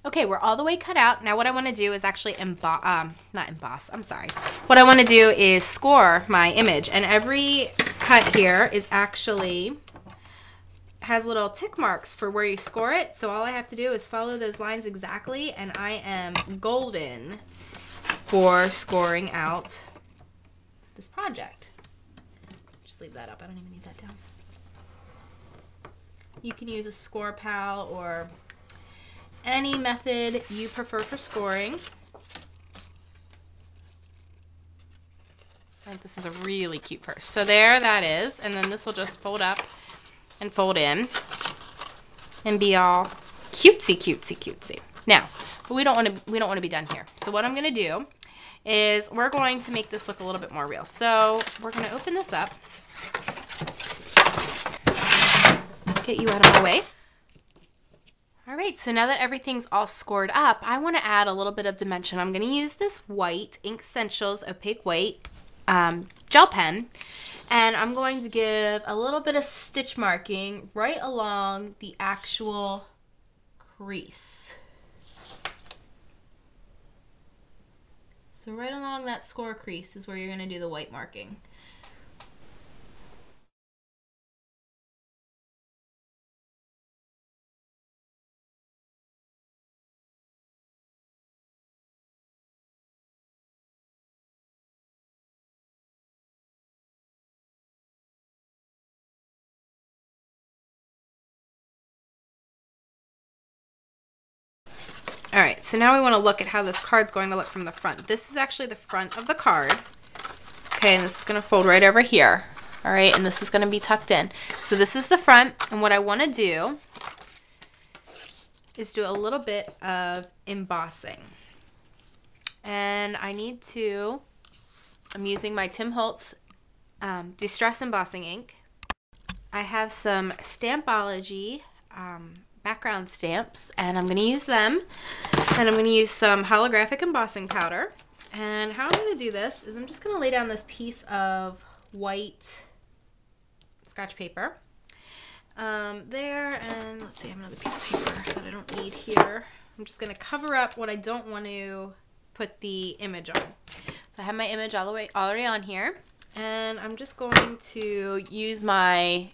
Okay, we're all the way cut out. Now what I want to do is actually not emboss, I'm sorry. What I want to do is score my image, and every cut here is actually has little tick marks for where you score it. So all I have to do is follow those lines exactly, and I am golden for scoring out this project. Just leave that up. I don't even need that down. You can use a score pal or any method you prefer for scoring. I think this is a really cute purse. So there that is, and then this will just fold up and fold in and be all cutesy, cutesy, cutesy. Now, but we don't want to be done here. So what I'm going to do is we're going to make this look a little bit more real. So we're going to open this up. Get you out of my way. All right, so now that everything's all scored up, I want to add a little bit of dimension. I'm going to use this white Ink Essentials Opaque White gel pen, and I'm going to give a little bit of stitch marking right along the actual crease. So right along that score crease is where you're going to do the white marking. All right, so now we want to look at how this card's going to look from the front. This is actually the front of the card. Okay, and this is going to fold right over here. All right, and this is going to be tucked in. So this is the front, and what I want to do is do a little bit of embossing. And I'm using my Tim Holtz Distress Embossing ink. I have some Stampology background stamps, and I'm going to use them. And I'm going to use some holographic embossing powder. And how I'm going to do this is I'm just going to lay down this piece of white scratch paper there, and let's see, I have another piece of paper that I don't need here. I'm just going to cover up what I don't want to put the image on. So I have my image already on here, and I'm just going to use my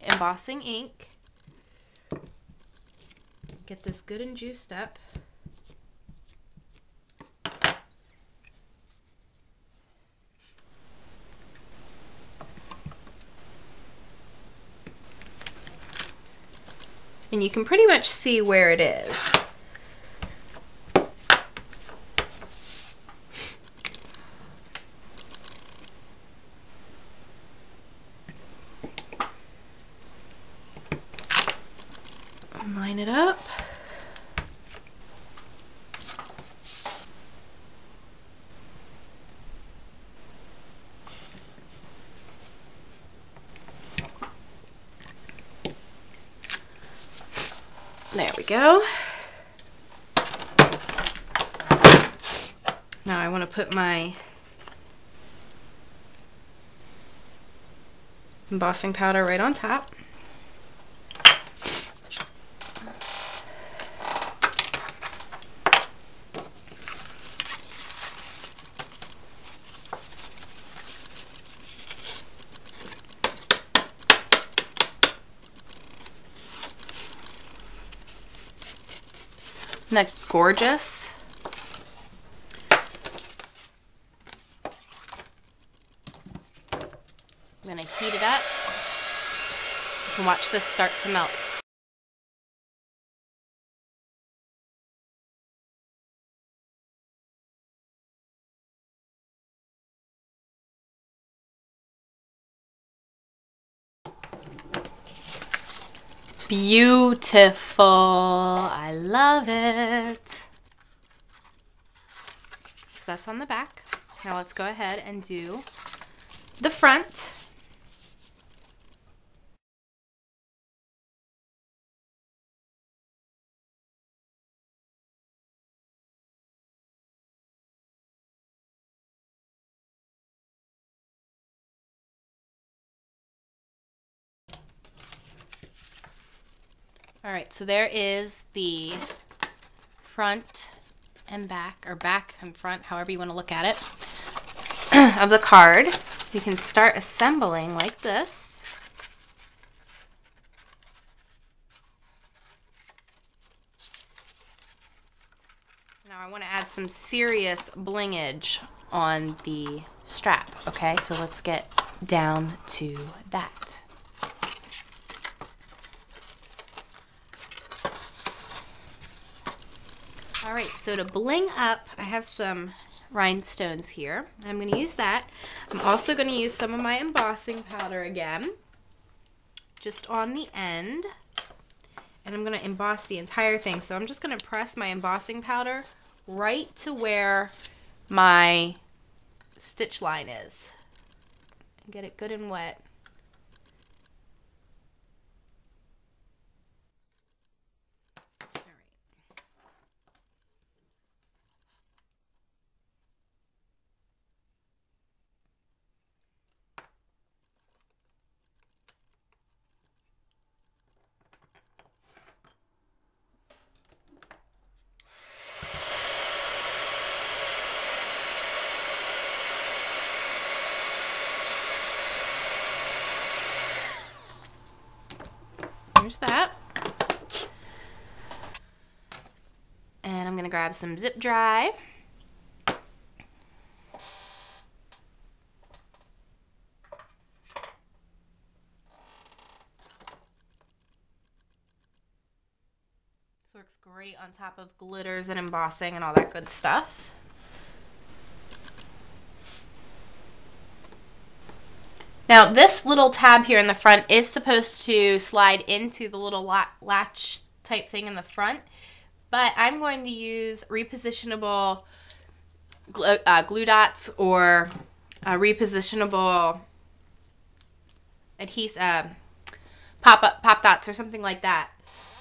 embossing ink. Get this good and juiced up. And you can pretty much see where it is. Line it up. There we go. Now I want to put my embossing powder right on top. Isn't that gorgeous? I'm going to heat it up and watch this start to melt. Beautiful. I love it. So that's on the back. Now let's go ahead and do the front. All right, so there is the front and back, or back and front, however you want to look at it, of the card. You can start assembling like this. Now I want to add some serious blingage on the strap, okay? So let's get down to that. All right, so to bling up, I have some rhinestones here. I'm going to use that. I'm also going to use some of my embossing powder again, just on the end. And I'm going to emboss the entire thing. So I'm just going to press my embossing powder right to where my stitch line is. Get it good and wet. There's that. And I'm going to grab some zip dry. This works great on top of glitters and embossing and all that good stuff. Now this little tab here in the front is supposed to slide into the little latch type thing in the front, but I'm going to use repositionable glue dots or repositionable adhesive pop dots or something like that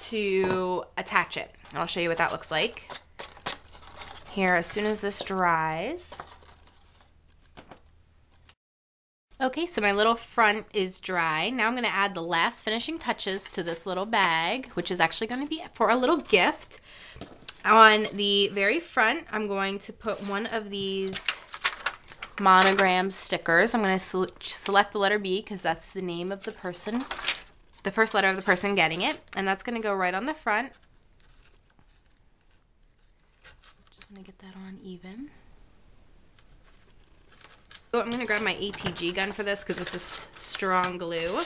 to attach it. I'll show you what that looks like here as soon as this dries. Okay, so my little front is dry. Now I'm going to add the last finishing touches to this little bag, which is actually going to be for a little gift. On the very front, I'm going to put one of these monogram stickers. I'm going to select the letter B because that's the name of the person, the first letter of the person getting it, and that's going to go right on the front. Just going to get that on even. I'm going to grab my ATG gun for this because this is strong glue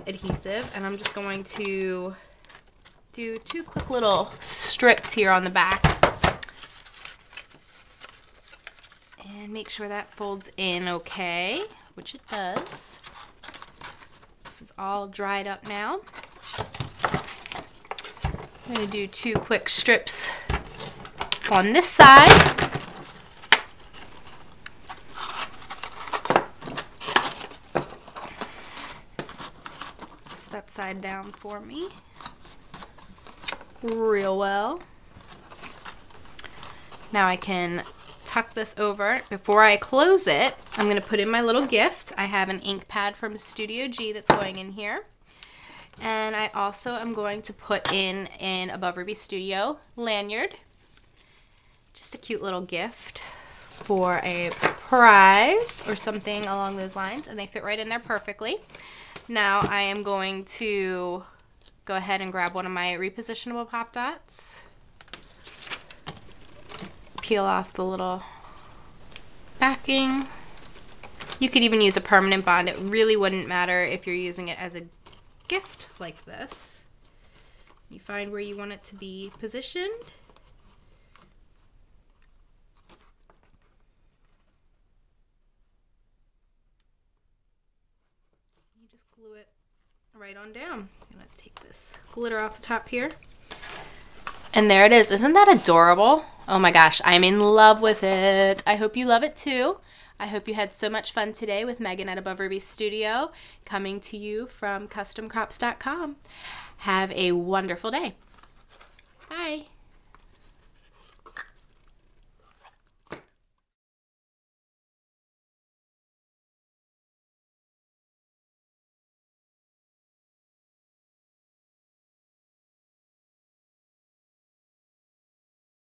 adhesive, and I'm just going to do 2 quick little strips here on the back and make sure that folds in okay, which it does. This is all dried up now. I'm going to do 2 quick strips on this side. That side down for me real well. Now I can tuck this over. Before I close it, I'm going to put in my little gift. I have an ink pad from Studio G that's going in here. And I also am going to put in an Above Ruby Studio lanyard. Just a cute little gift for a prize or something along those lines. And they fit right in there perfectly. Now I am going to go ahead and grab one of my repositionable pop dots, peel off the little backing. You could even use a permanent bond. It really wouldn't matter if you're using it as a gift like this. You find where you want it to be positioned. Glue it right on down. I'm going to take this glitter off the top here. And there it is. Isn't that adorable? Oh my gosh, I'm in love with it. I hope you love it too. I hope you had so much fun today with Megan at Above Ruby Studio, coming to you from CustomCrops.com. Have a wonderful day. Bye.